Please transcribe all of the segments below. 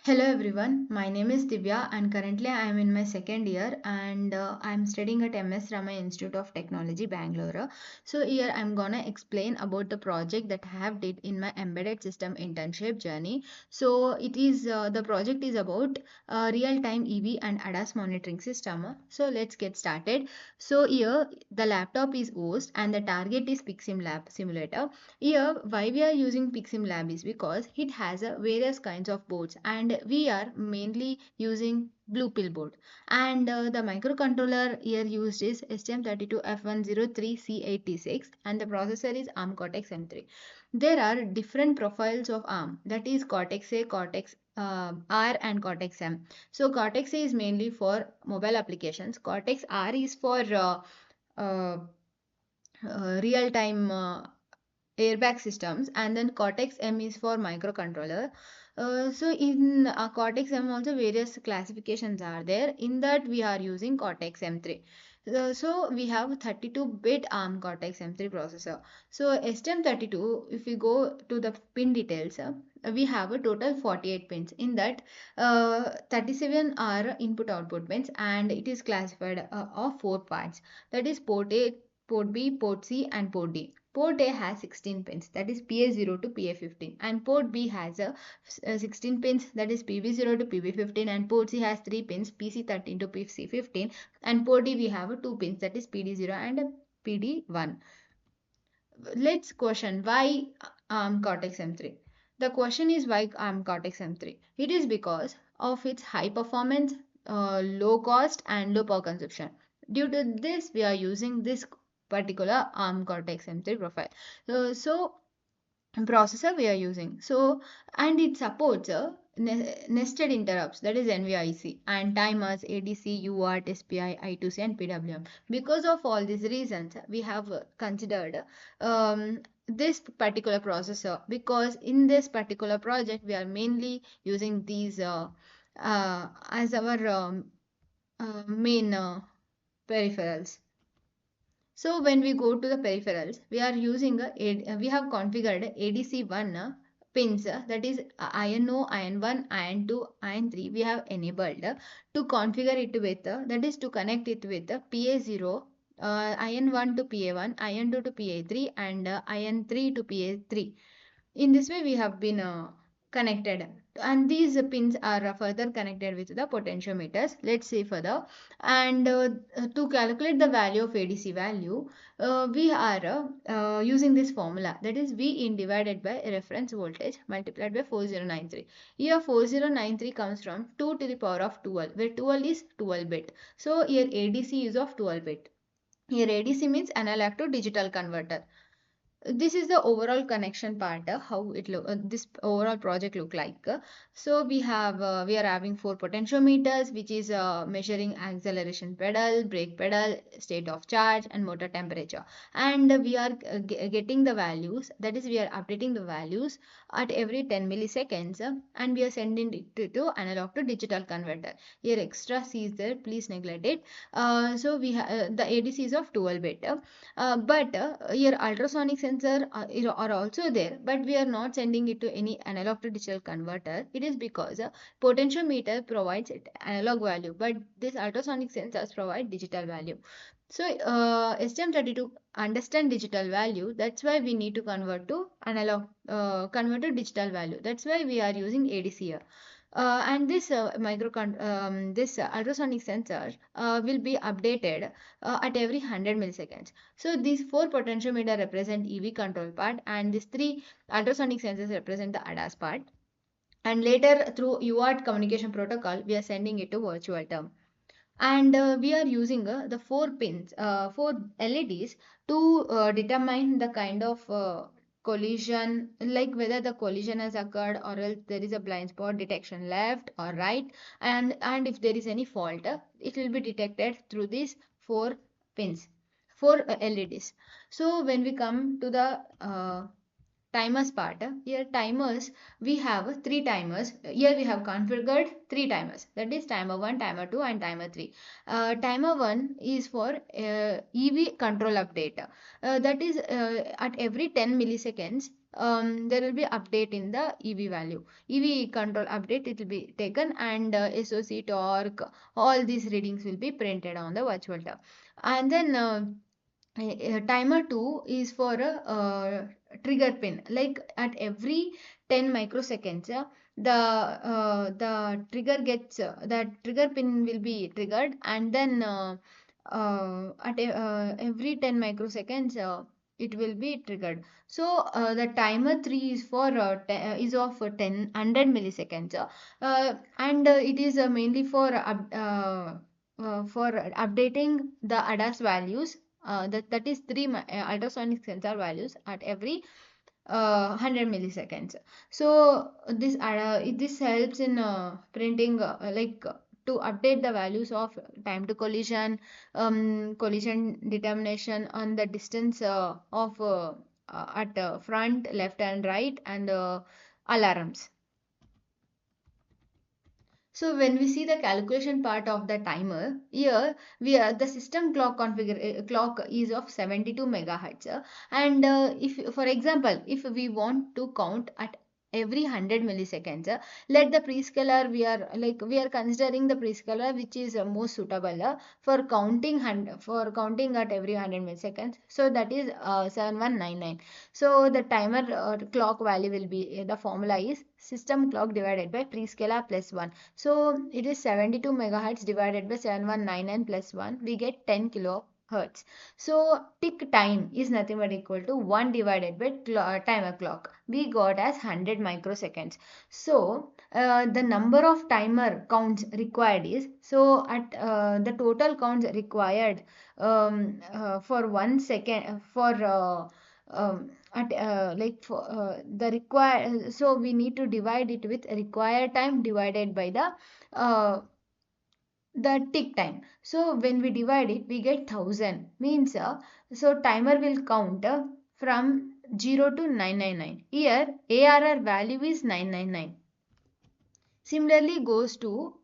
Hello everyone, my name is Divya and currently I am in my second year and I am studying at MS Rama Institute of Technology, Bangalore. So here I am gonna explain about the project that I have did in my embedded system internship journey. So it is the project is about real-time EV and ADAS monitoring system. So let's get started. So here the laptop is host and the target is Pixim Lab simulator. Here, why we are using Pixim Lab is because it has various kinds of boards and we are mainly using blue pill board. And the microcontroller here used is STM32F103C86 and the processor is ARM Cortex M3. There are different profiles of ARM, that is Cortex A, Cortex R and Cortex M. So Cortex A is mainly for mobile applications. Cortex R is for uh, real-time airbag systems, and then cortex m is for microcontroller. So in cortex m also various classifications are there. In that we are using cortex m3. So we have 32-bit ARM Cortex M3 processor. So STM32, if we go to the pin details, we have a total 48 pins. In that, 37 are input output pins, and it is classified of four parts. That is port A, port B, port C, and port D. Port A has 16 pins, that is PA0 to PA15, and port B has 16 pins, that is PB0 to PB15, and port C has 3 pins, PC13 to PC15, and port D we have 2 pins, that is PD0 and PD1. Let's question why Cortex M3. The question is why Cortex M3. It is because of its high performance, low cost, and low power consumption. Due to this, we are using this particular ARM Cortex M3 profile. So processor we are using. So, and it supports nested interrupts, that is NVIC, and timers, ADC, UART, SPI, I2C, and PWM. Because of all these reasons, we have considered this particular processor, because in this particular project, we are mainly using these as our main peripherals. So when we go to the peripherals, we are using we have configured ADC1 pins, that is INO, IN1, IN2, IN3 we have enabled to configure it with that is to connect it with PA0, IN1 to PA1, IN2 to PA3, and IN3 to PA3. In this way we have been connected, and these pins are further connected with the potentiometers. Let's see further. And to calculate the value of ADC value, we are using this formula, that is V in divided by reference voltage multiplied by 4093. Here 4093 comes from 2 to the power of 12, where 12 is 12 bit. So here ADC is of 12 bit. Here ADC means analog to digital converter. This is the overall connection part, how it look, this overall project look like. So we are having four potentiometers, which is measuring acceleration pedal, brake pedal, state of charge, and motor temperature. And we are getting the values, that is we are updating the values at every 10 milliseconds, and we are sending it to analog to digital converter. Here extra C is there, please neglect it. So the ADC is of 12 bit. But here ultrasonic sensor are also there, but we are not sending it to any analog to digital converter. It is because potentiometer provides it analog value, but this ultrasonic sensors provide digital value. So STM32 understand digital value. That's why we need to convert to analog, convert to digital value. That's why we are using ADC here. And this this ultrasonic sensor will be updated at every 100 milliseconds. So these four potentiometer represent EV control part, and these three ultrasonic sensors represent the ADAS part. And later through UART communication protocol, we are sending it to virtual term. And we are using the four pins, four LEDs to determine the kind of collision, like whether the collision has occurred or else there is a blind spot detection left or right, and if there is any fault, it will be detected through these four pins, four LEDs. So when we come to the timers part, here timers, we have three timers. Here we have configured three timers, that is timer 1, timer 2, and timer 3. Timer 1 is for EV control update, that is at every 10 milliseconds there will be update in the EV value. EV control update, it will be taken, and SOC torque, all these readings will be printed on the virtual tab. And then timer 2 is for a trigger pin. Like at every 10 microseconds, the trigger gets the trigger pin will be triggered, and then every 10 microseconds it will be triggered. So the timer 3 is for is of 100 milliseconds, and it is mainly for updating the ADAS values, that is three ultrasonic sensor values at every 100 milliseconds. So this helps in printing, to update the values of time to collision, collision determination on the distance of at front, left and right, and alarms. So when we see the calculation part of the timer, here we are the system clock clock is of 72 megahertz, and if for example if we want to count at every 100 milliseconds, let the prescaler, we are considering the prescaler which is most suitable for counting for counting at every 100 milliseconds, so that is 7199. So the timer clock value will be, the formula is system clock divided by prescaler plus 1. So it is 72 megahertz divided by 7199 plus 1. We get 10 kilohertz. So tick time is nothing but equal to 1 divided by timer clock. We got as 100 microseconds. So the number of timer counts required is, so at the total counts required for 1 second for at for the required, so we need to divide it with required time divided by uh, the tick time. So when we divide it, we get 1000, means so timer will count from 0 to 999. Here ARR value is 999. Similarly goes to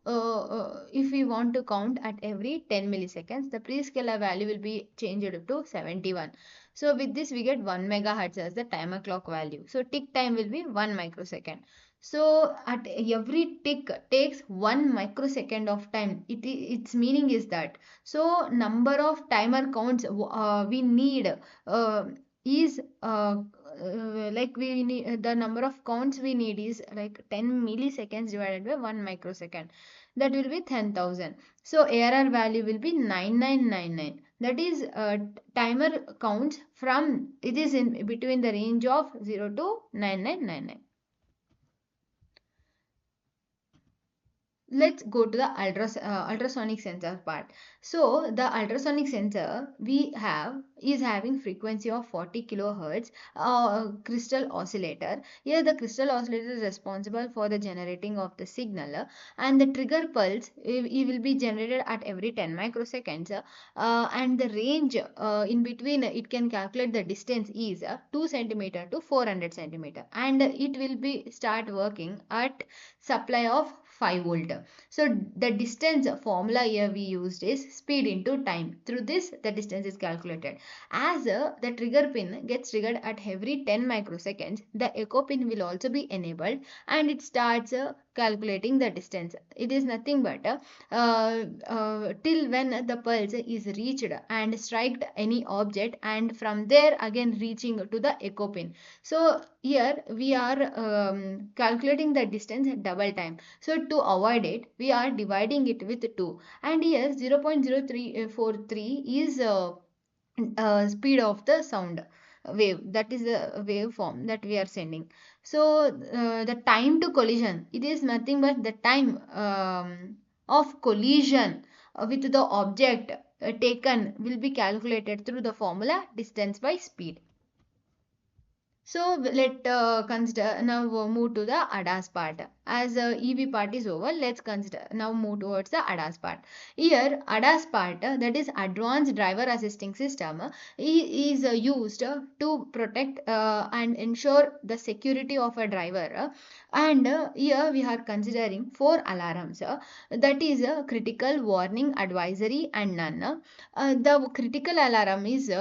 if we want to count at every 10 milliseconds, the prescaler value will be changed to 71. So with this we get 1 megahertz as the timer clock value. So tick time will be 1 microsecond. So at every tick takes 1 microsecond of time. Its meaning is that, so number of timer counts we need is we need, the number of counts we need is like 10 milliseconds divided by 1 microsecond, that will be 10,000. So ARR value will be 9999. That is timer counts from, it is in between the range of 0 to 9999. Let's go to the ultrasonic sensor part. So the ultrasonic sensor we have is having frequency of 40 kilohertz crystal oscillator. Here the crystal oscillator is responsible for the generating of the signal, and the trigger pulse it will be generated at every 10 microseconds, and the range in between, it can calculate the distance is 2 centimeter to 400 centimeter, and it will be start working at supply of 5 volt. So the distance formula here we used is speed into time. Through this the distance is calculated. As the trigger pin gets triggered at every 10 microseconds, the echo pin will also be enabled, and it starts calculating the distance. It is nothing but till when the pulse is reached and striked any object, and from there again reaching to the echo pin. So here we are calculating the distance double time. So to avoid it, we are dividing it with 2. And here 0.0343 is speed of the sound wave. That is the waveform that we are sending. So the time to collision, it is nothing but the time of collision with the object taken will be calculated through the formula distance by speed. So let consider now move to the ADAS part. As EV part is over, let's consider now move towards the ADAS part. Here ADAS part, that is Advanced Driver Assisting System, is used to protect and ensure the security of a driver. And here we are considering 4 alarms. That is critical, warning, advisory, and none. The critical alarm is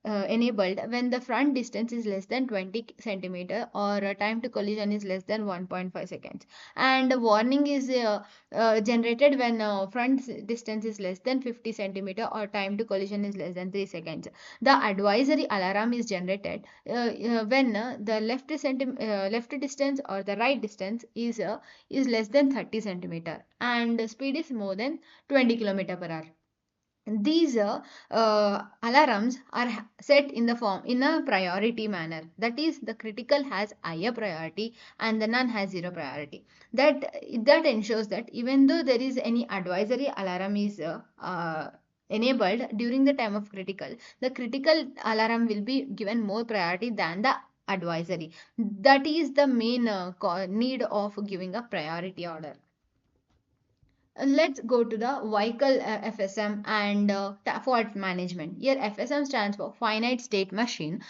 enabled when the front distance is less than 20 centimeter or time to collision is less than 1.5 seconds. And warning is generated when distance is less than 50 centimeter or time to collision is less than 3 seconds. The advisory alarm is generated when the left distance or the right distance is less than 30 centimeter and speed is more than 20 kilometer per hour. These alarms are set in the form in a priority manner. That is, the critical has higher priority and the none has zero priority. That ensures that even though there is any advisory alarm is enabled during the time of critical, the critical alarm will be given more priority than the advisory. That is the main need of giving a priority order. Let's go to the vehicle FSM and fault management. Here FSM stands for finite state machine.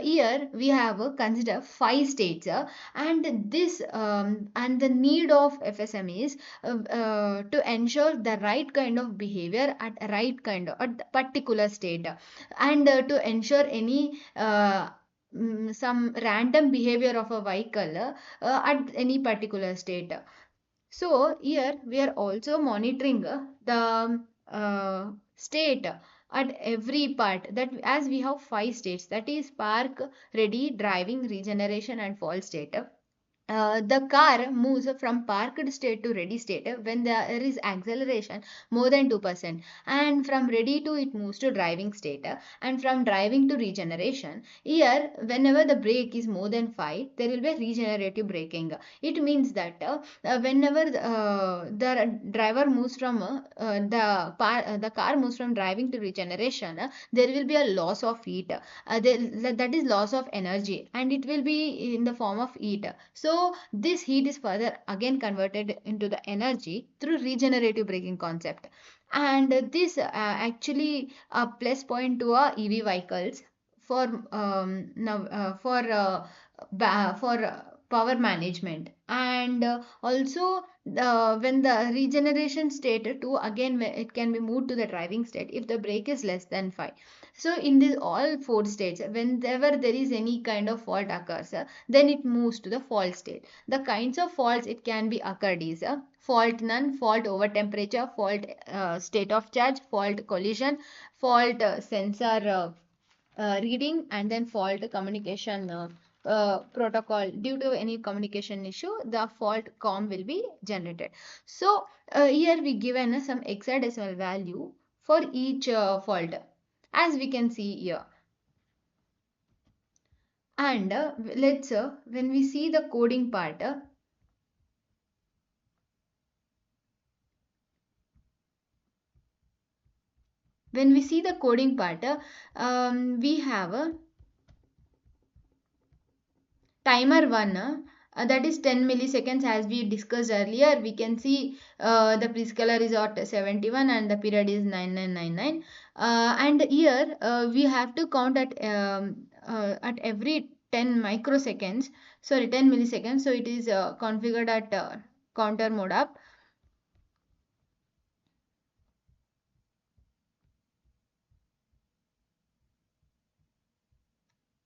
Here we have consider five states and this and the need of FSM is to ensure the right kind of behavior at right kind of at particular state and to ensure any some random behavior of a vehicle at any particular state. So here we are also monitoring the state at every part, that as we have five states, that is park, ready, driving, regeneration and fall state. The car moves from parked state to ready state when there is acceleration more than 2%, and from ready to it moves to driving state, and from driving to regeneration. Here whenever the brake is more than 5, there will be regenerative braking. It means that whenever the driver moves from the car moves from driving to regeneration, there will be a loss of heat. That is loss of energy and it will be in the form of heat. So this heat is further again converted into the energy through regenerative braking concept. And this actually a plus point to our EV vehicles for now for power management. And also when the regeneration state 2 again it can be moved to the driving state if the brake is less than 5. So in this all four states, whenever there is any kind of fault occurs, then it moves to the fault state. The kinds of faults it can be occurred is fault none, fault over temperature, fault state of charge, fault collision, fault sensor reading, and then fault communication protocol. Due to any communication issue, the fault com will be generated. So here we given some hexadecimal value for each fault, as we can see here. And let's when we see the coding part, when we see the coding part, we have a timer 1, that is 10 milliseconds. As we discussed earlier, we can see the prescaler is at 71 and the period is 9999. And here we have to count at every 10 microseconds, sorry 10 milliseconds. So it is configured at counter mode up.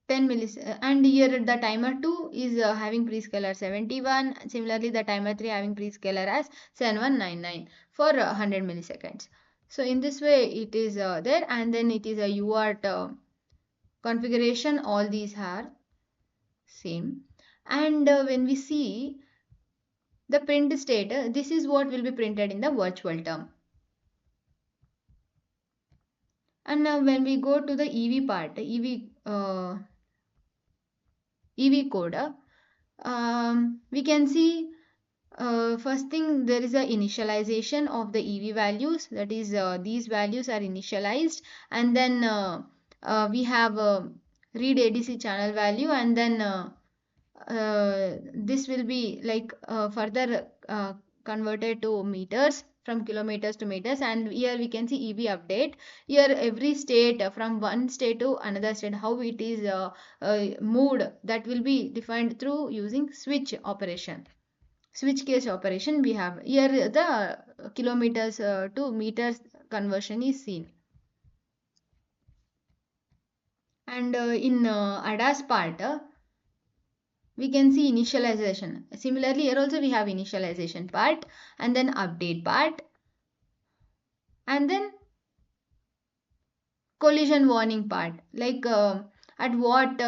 10 millis and here the timer 2 is having prescaler 71. Similarly the timer 3 having prescaler as 7199 for 100 milliseconds. So in this way it is there, and then it is a UART configuration. All these are same. And when we see the print state, this is what will be printed in the virtual term. And now when we go to the EV part, EV code, we can see first thing there is a initialization of the EV values, that is these values are initialized, and then we have read ADC channel value, and then this will be like further converted to meters, from kilometers to meters. And here we can see EV update. Here every state from one state to another state, how it is moved, that will be defined through using switch operation, switch case operation. We have here the kilometers to meters conversion is seen. And in ADAS part, we can see initialization. Similarly, here also we have initialization part, and then update part, and then collision warning part. Like at what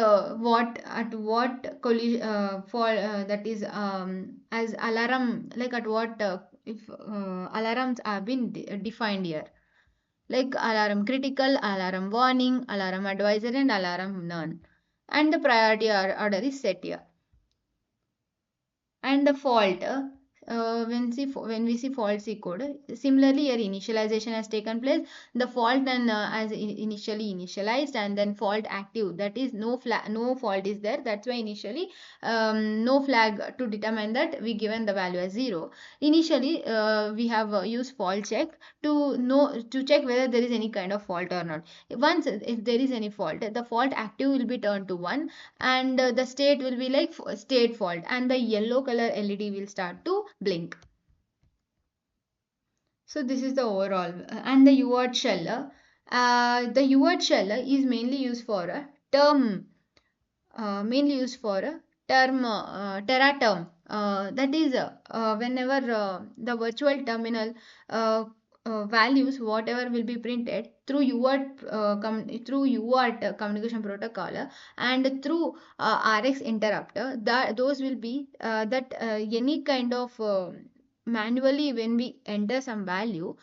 collision for that is as alarm, like at what if alarms have been defined here, like alarm critical, alarm warning, alarm advisory, and alarm none. And the priority order is set here. And the fault, when we see fault C code, similarly here initialization has taken place. The fault and as initially initialized, and then fault active, that is no flag, no fault is there, that's why initially no flag to determine that we given the value as 0. Initially we have used fault check to know, to check whether there is any kind of fault or not. Once if there is any fault, the fault active will be turned to 1, and the state will be like state fault, and the yellow color LED will start to blink. So this is the overall. And the UART shell, the UART shell is mainly used for a term, mainly used for a term, tera term. That is whenever the virtual terminal values whatever will be printed through UART, through UART communication protocol, and through RX interrupter, that those will be that any kind of manually when we enter some value,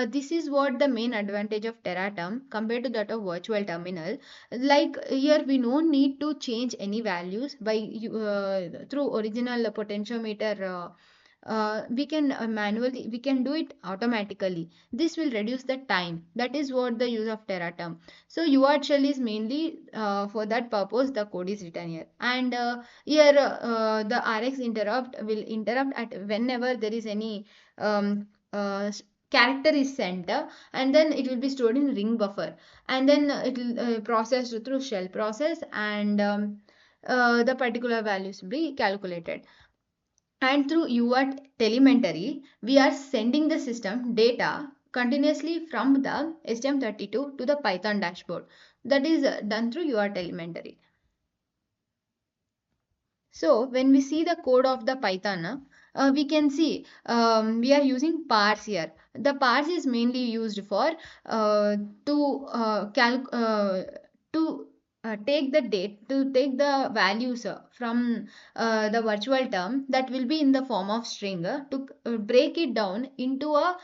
this is what the main advantage of teraterm compared to that of virtual terminal. Like here we don't need to change any values by through original potentiometer, we can manually, we can do it automatically. This will reduce the time. That is what the use of teraterm. So UART shell is mainly for that purpose the code is written here. And here the RX interrupt will interrupt at whenever there is any character is sent, and then it will be stored in ring buffer, and then it will processed through shell process, and the particular values will be calculated. And through UART telemetry, we are sending the system data continuously from the STM32 to the Python dashboard. That is done through UART telemetry. So when we see the code of the Python, we can see we are using parse here. The parse is mainly used for to to take the date, to take the values from the virtual term that will be in the form of string, to break it down into a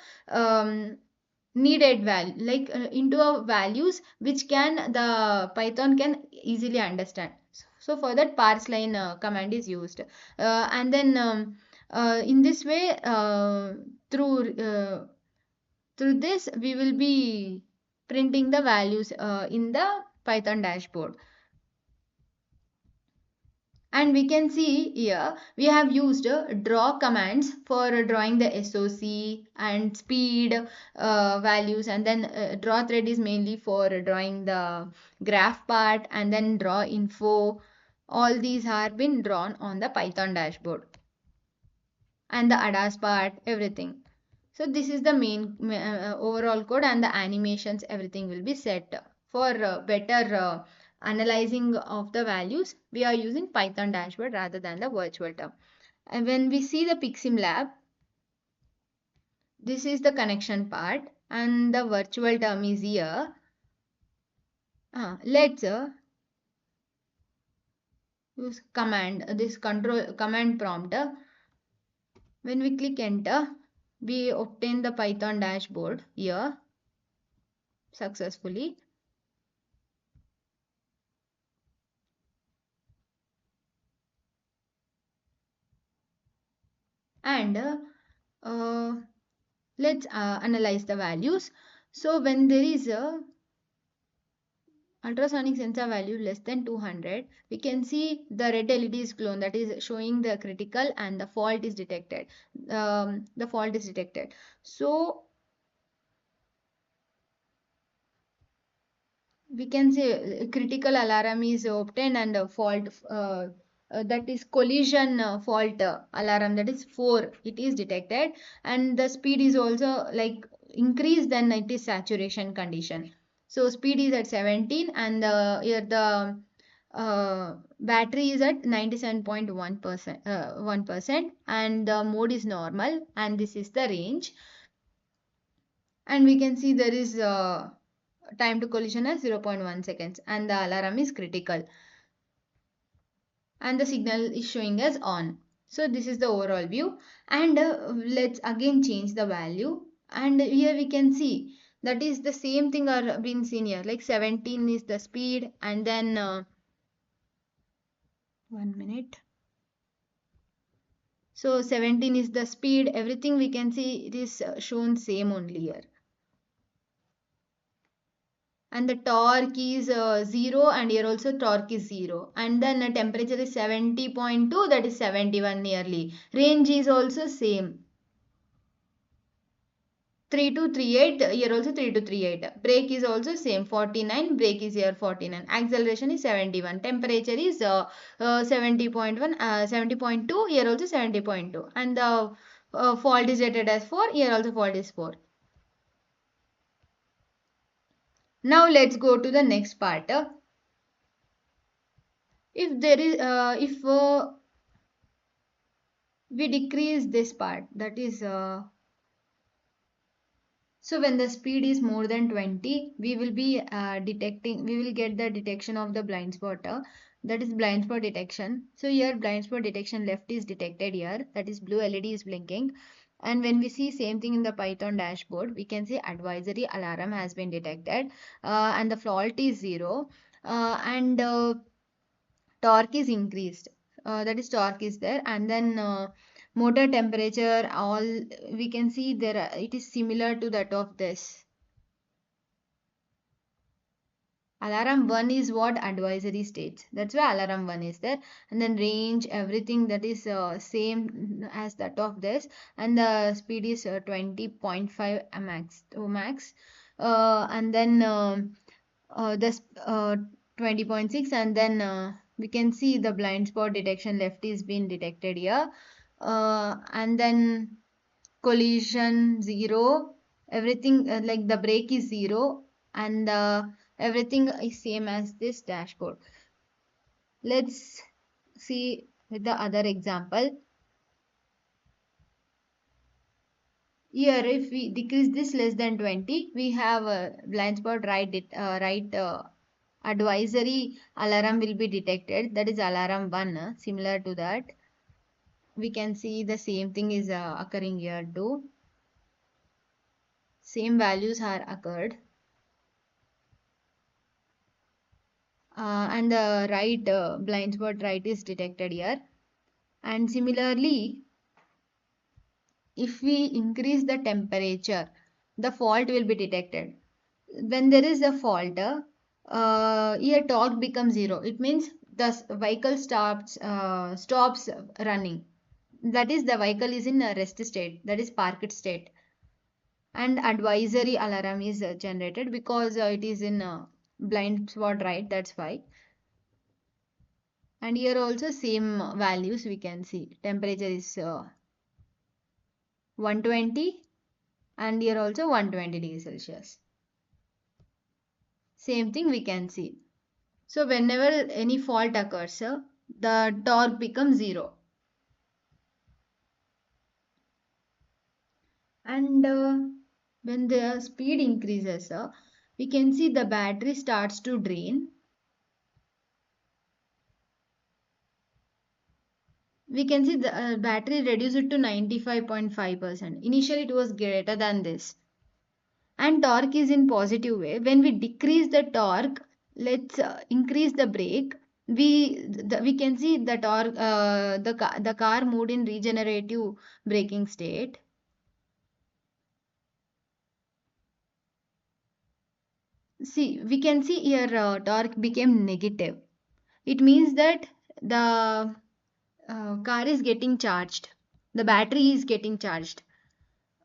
needed value, like into a values which can the Python can easily understand. So for that parse line command is used, and then in this way through through this we will be printing the values in the Python dashboard. And we can see here we have used draw commands for drawing the SOC and speed values, and then draw thread is mainly for drawing the graph part, and then draw info. All these have been drawn on the Python dashboard, and the ADAS part, everything. So this is the main overall code, and the animations, everything will be set for better analyzing of the values. We are using Python dashboard rather than the virtual term. And when we see the Pixim lab, this is the connection part, and the virtual term is here. Let's use command, this control command prompt. When we click enter, we obtain the Python dashboard here successfully. And let's analyze the values. So when there is a ultrasonic sensor value less than 200, we can see the red LED is glowing, that is showing the critical, and the fault is detected. The fault is detected. So we can say critical alarm is obtained, and a fault that is collision fault alarm, that is 4, it is detected, and the speed is also like increased, then it is saturation condition. So speed is at 17 and here the battery is at 97.1%, 1%, and the mode is normal, and this is the range. And we can see there is time to collision as 0.1 seconds, and the alarm is critical, and the signal is showing as on. So this is the overall view, and let's again change the value, and here we can see that is the same thing are been seen here, like 17 is the speed, and then 1 minute. So 17 is the speed, everything we can see it is shown same only here. And the torque is 0, and here also torque is 0, and then the temperature is 70.2, that is 71 nearly. Range is also same, 3238, here also 3238. Brake is also same, 49, brake is here 49. Acceleration is 71, temperature is 70.1, 70.2, here also 70.2, and the fault is rated as 4, here also fault is 4. Now let's go to the next part. If there is if we decrease this part, that is so when the speed is more than 20, we will be we will get the detection of the blind spot, that is blind spot detection. So here blind spot detection left is detected here, that is blue LED is blinking. And when we see same thing in the Python dashboard, we can see advisory alarm has been detected, and the fault is 0, and torque is increased, that is torque is there, and then motor temperature all we can see there it is similar to that of this. Alarm 1 is what advisory states, that's why alarm 1 is there. And then range everything that is same as that of this, and the speed is 20.5 max to max, and then this 20.6, and then we can see the blind spot detection left is being detected here, and then collision 0, everything like the brake is 0, and everything is same as this dashboard. Let's see with the other example. Here if we decrease this less than 20, we have a blind spot right advisory alarm will be detected, that is alarm 1, similar to that. We can see the same thing is occurring here too, same values are occurred, and the right blind spot right is detected here. And similarly, if we increase the temperature, the fault will be detected. When there is a fault, here torque becomes 0, it means the vehicle stops running, that is the vehicle is in a rest state, that is parked state. And advisory alarm is generated because it is in blind spot right, that's why. And here also same values we can see, temperature is 120, and here also 120 degrees Celsius, same thing we can see. So whenever any fault occurs, the torque becomes 0. And when the speed increases, we can see the battery starts to drain. We can see the battery reduce it to 95.5%. Initially it was greater than this. And torque is in positive way. When we decrease the torque, let's increase the brake. We can see the torque, the car moved in regenerative braking state. See, we can see here torque became negative. It means that the car is getting charged. The battery is getting charged.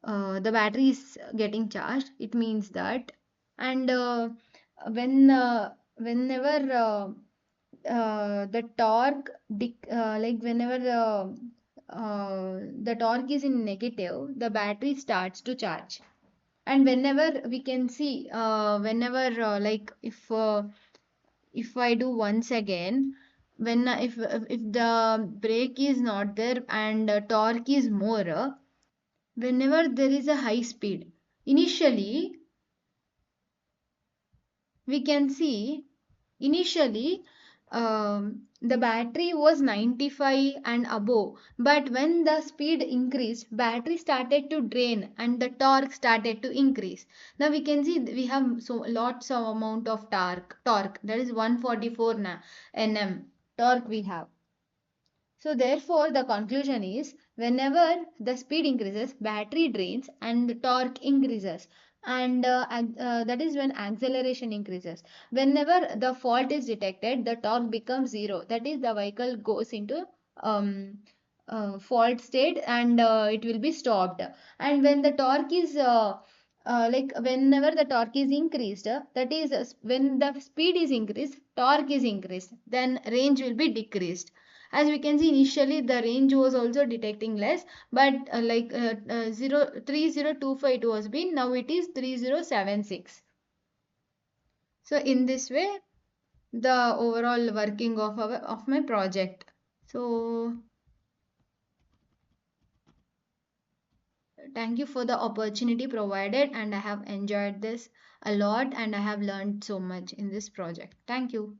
The battery is getting charged. It means that, and whenever the torque, like whenever the torque is in negative, the battery starts to charge. And whenever we can see, whenever like if I do once again, when if the brake is not there and torque is more, whenever there is a high speed, initially we can see, initially the battery was 95 and above, but when the speed increased, battery started to drain and the torque started to increase. Now we can see we have so lots of amount of torque, that is 144 nm torque we have. So therefore, the conclusion is whenever the speed increases, battery drains and the torque increases. And that is when acceleration increases. Whenever the fault is detected, the torque becomes zero. That is, the vehicle goes into um, fault state and it will be stopped. And when the torque is like whenever the torque is increased, that is when the speed is increased, torque is increased, then range will be decreased. As we can see, initially the range was also detecting less, but 3025 it was been, now it is 3076. So in this way, the overall working of my project. So thank you for the opportunity provided, and I have enjoyed this a lot and I have learned so much in this project. Thank you.